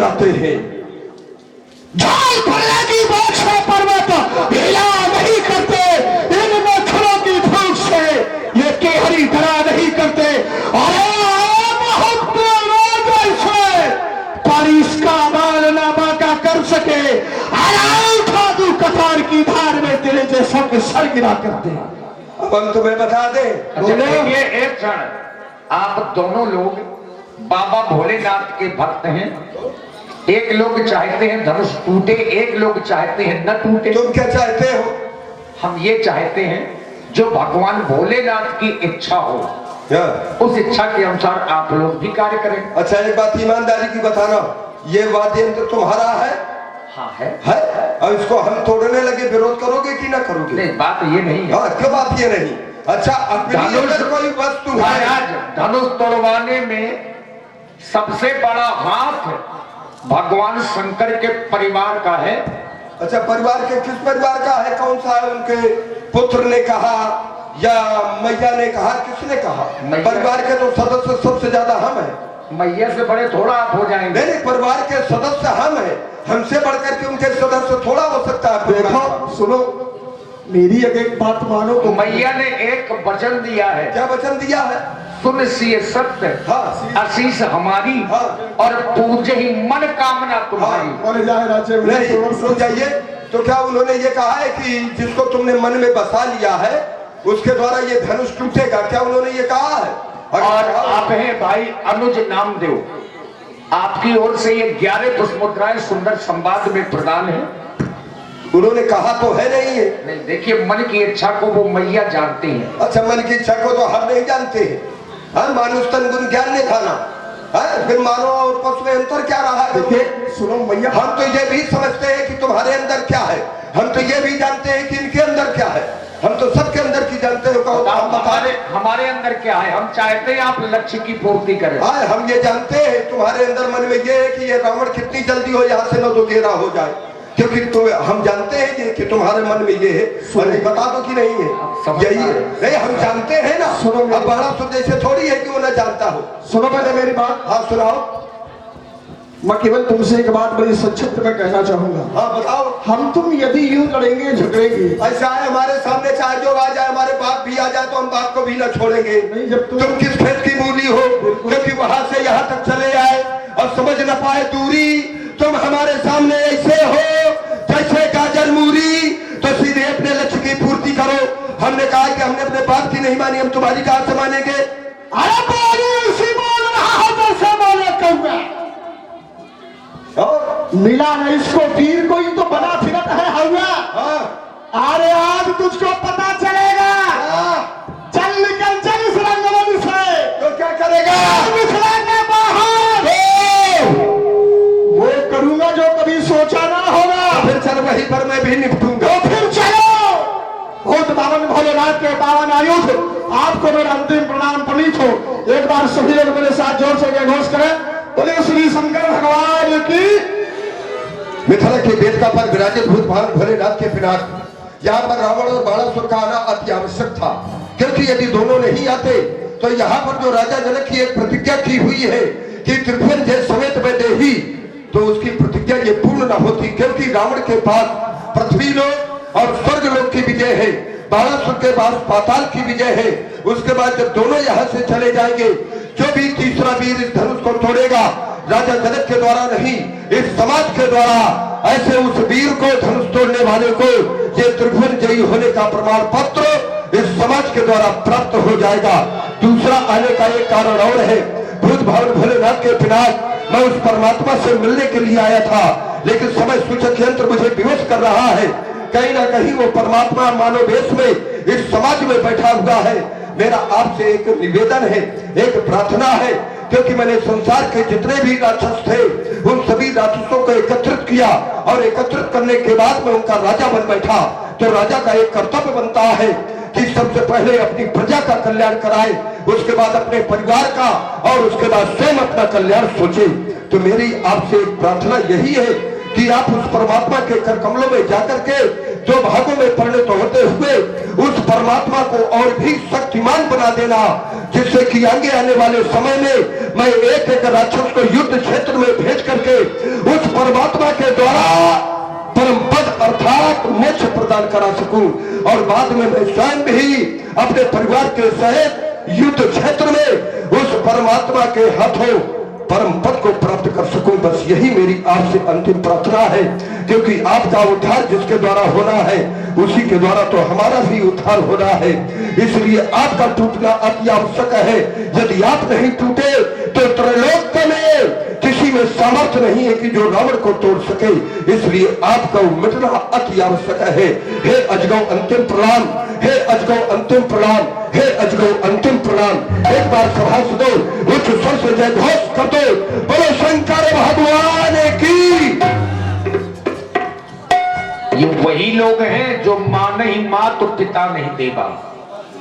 गिराते हैं। झाल पड़ने की बात से पर्वत हिला नहीं करते, इन मच्छरों की फूंक से ये केहरी डरा नहीं करते। बारिश का बाल ना बाका कर सके, फादू कतार की धार में तेरे जैसा के सर गिरा करते। अब हम तुम्हें बता दें, ये एक क्षण, आप दोनों लोग बाबा भोलेनाथ के भक्त हैं। एक लोग चाहते हैं धनुष टूटे, एक लोग चाहते हैं न टूटे। तुम क्या चाहते हो? हम ये चाहते हैं जो भगवान भोलेनाथ की इच्छा हो, उस इच्छा के अनुसार आप लोग भी कार्य करें। अच्छा, एक बात ईमानदारी की बताना, ये वाद्य यंत्र तुम्हारा है? हाँ है। अब इसको हम तोड़ने लगे, विरोध करोगे कि ना करोगे? नहीं, बात ये नहीं है। हाँ, क्यों बात ये नहीं? अच्छा, अगर कोई वस्तु है, धनुष तोड़वाने में सबसे बड़ा हाथ भगवान शंकर के परिवार का है। अच्छा, परिवार के किस परिवार का है? कौन सा है? उनके पुत्र ने कहा या मैया ने कहा, किसने कहा? परिवार के तो सदस्य सबसे ज्यादा हम हैं। मैया से बड़े थोड़ा आप हो जाएंगे। नहीं, परिवार के सदस्य हम हैं, हमसे बढ़कर के उनके सदस्य थोड़ा हो सकता है। देखो सुनो, मेरी एक बात मानो। तो मैया ने एक वचन दिया है। क्या वचन दिया है? सुन सिय सत्य, आशीष हमारी, और पूजे ही मन कामना तुम्हारी। नहीं, सुन जाइए, तो क्या उन्होंने ये कहा है कि जिसको तुमने मन में बसा लिया है उसके द्वारा ये धनुष टूटेगा? क्या उन्होंने ये कहा है? और आप हैं भाई अनुज नामदेव, आपकी ओर से ये 11 पुष्पमुद्राएं सुंदर संवाद में प्रदान है। उन्होंने कहा तो है नहीं है? नहीं, देखिए, मन की इच्छा को वो मैया जानती हैं। अच्छा, मन की इच्छा को तो हम नहीं जानते हैं। मानुष तन गुण ज्ञान ने खाना है, फिर मानव और पशु में अंतर क्या रहा है? देखिए सुनो मैया, हम तो ये भी समझते हैं कि तुम्हारे अंदर क्या है, हम तो ये भी जानते हैं कि इनके अंदर क्या है, हम तो सबके अंदर की जानते हो। हमारे अंदर क्या है? हम चाहते हैं आप लक्ष्य की पूर्ति करें। हम ये जानते हैं तुम्हारे अंदर मन में ये है कि ये रावण कितनी जल्दी हो यहाँ से न तो घेरा हो जाए, क्योंकि हम जानते हैं कि तुम्हारे मन में ये है। बता दो कि नहीं है? यही है। नहीं, हम जानते हैं ना। सुनो, अब बड़ा तो जैसे थोड़ी है कि वो न जानता हो। सुनो पहले मेरी बात। हाँ सुनाओ। मैं केवल तुमसे एक बात बड़ी संक्षिप्त में कहना चाहूंगा। हाँ बताओ। हम तुम यदि यूं लड़ेंगे झगड़ेंगे, ऐसा है हमारे सामने चाहे जो आ जाए, हमारे बाप भी आ जाए तो हम बाप को भी न छोड़ेंगे। नहीं, जब तुम किस खेत की मूली हो, क्योंकि वहां से यहाँ तक चले आए और समझ न पाए दूरी, तुम हमारे सामने ऐसे हो जैसे गाजर मूरी, तो सीधे अपने लक्ष्य की पूर्ति करो। हमने कहा कि हमने अपने बाप की नहीं मानी, हम तुम्हारी कहां से मानेंगे? अरे बोल रहा हो जैसे बोले कौआ। मिला नहीं इसको तीर, कोई तो बना फिरत है हवा। अरे आज तुझको पता चलेगा। चल निकल, चल इस रंगमंच से। तो क्या करेगा? बाहर वो करूंगा जो कभी सोचा ना होगा। फिर चल, वहीं पर मैं भी निपटूंगा। तो फिर चलो। भूत बावन भोलेनाथ के पावन आयुध, आपको मेरा अंतिम प्रणाम प्रणीत हो। एक बार सभी लोग मेरे साथ जोर से जयघोष करें। बोले श्री शंकर भगवान की। मिथिला के बेदका पर विराजित भूत बावन भोलेनाथ के पिनाक यहाँ पर रावण और बाणासुर का आना अति आवश्यक था, क्योंकि यदि दोनों नहीं आते तो यहाँ पर जो राजा जनक की एक प्रतिज्ञा की हुई है कि त्रिभुवन जय समेत में देही, तो उसकी प्रतिज्ञा ये पूर्ण न होती, क्योंकि रावण के पास पृथ्वी लोक और स्वर्ग लोक की विजय है, बाणासुर के पास पाताल की विजय है। उसके बाद जब दोनों यहाँ से चले जाएंगे, जो भी तीसरा वीर इस धनुष को तोड़ेगा, राजा जनक के द्वारा नहीं, इस समाज के द्वारा ऐसे उस वीर को, धनुष तोड़ने वाले को, ये त्रिभुवन जयी होने का प्रमाण पत्र इस समाज के द्वारा प्राप्त हो जाएगा। दूसरा आने का एक कारण और है, भूत बावन भोलेनाथ के पिनाक मैं उस परमात्मा से मिलने के लिए आया था, लेकिन समय सूचक यंत्र मुझे विवश कर रहा है। कहीं ना कहीं वो परमात्मा मानव वेश में इस समाज में बैठा हुआ है। मेरा आपसे एक निवेदन है, एक प्रार्थना है, क्योंकि मैंने संसार के जितने भी राक्षस थे उन सभी राक्षसों को एकत्रित किया, और एकत्रित करने के बाद में उनका राजा बन बैठा। तो राजा का एक कर्तव्य बनता है कि सबसे पहले अपनी प्रजा का कल्याण कराए, उसके बाद अपने परिवार का, और उसके बाद स्वयं अपना कल्याण सोचे। तो मेरी आपसे एक प्रार्थना यही है कि आप उस परमात्मा के कर कमलों में जाकर के जो भागों में परिणत होते हुए उस परमात्मा को और भी शक्तिमान बना देना, जिससे कि आगे आने वाले समय में मैं एक एक राक्षस को युद्ध क्षेत्र में भेज करके परमात्मा के द्वारा परम पद अर्थात मोक्ष प्रदान करा सकूं और बाद में मैं स्वयं भी अपने परिवार के सहित युद्ध क्षेत्र में उस परमात्मा के हाथों परम पद को प्राप्त कर सकूं। बस यही मेरी आपसे अंतिम प्रार्थना है, क्योंकि आपका उद्धार जिसके द्वारा होना है उसी के द्वारा तो हमारा भी उद्धार होना है। इसलिए आपका टूटना अति आवश्यक है। यदि आप नहीं टूटे तो त्रैलोक में किसी में सामर्थ्य नहीं है कि जो रावण को तोड़ सके। इसलिए आपका मिटना अति आवश्यक है। हे अजगौ अंतिम प्रणाम, हे अजगौ अंतिम प्रणाम, हे अजगौ अंतिम प्रणाम। एक बार सभासदों उच्च स्वर से जय घोष कर दो, बोलो शंकर भगवान की। ये वही लोग हैं जो माँ नहीं माँ तो पिता नहीं देवा।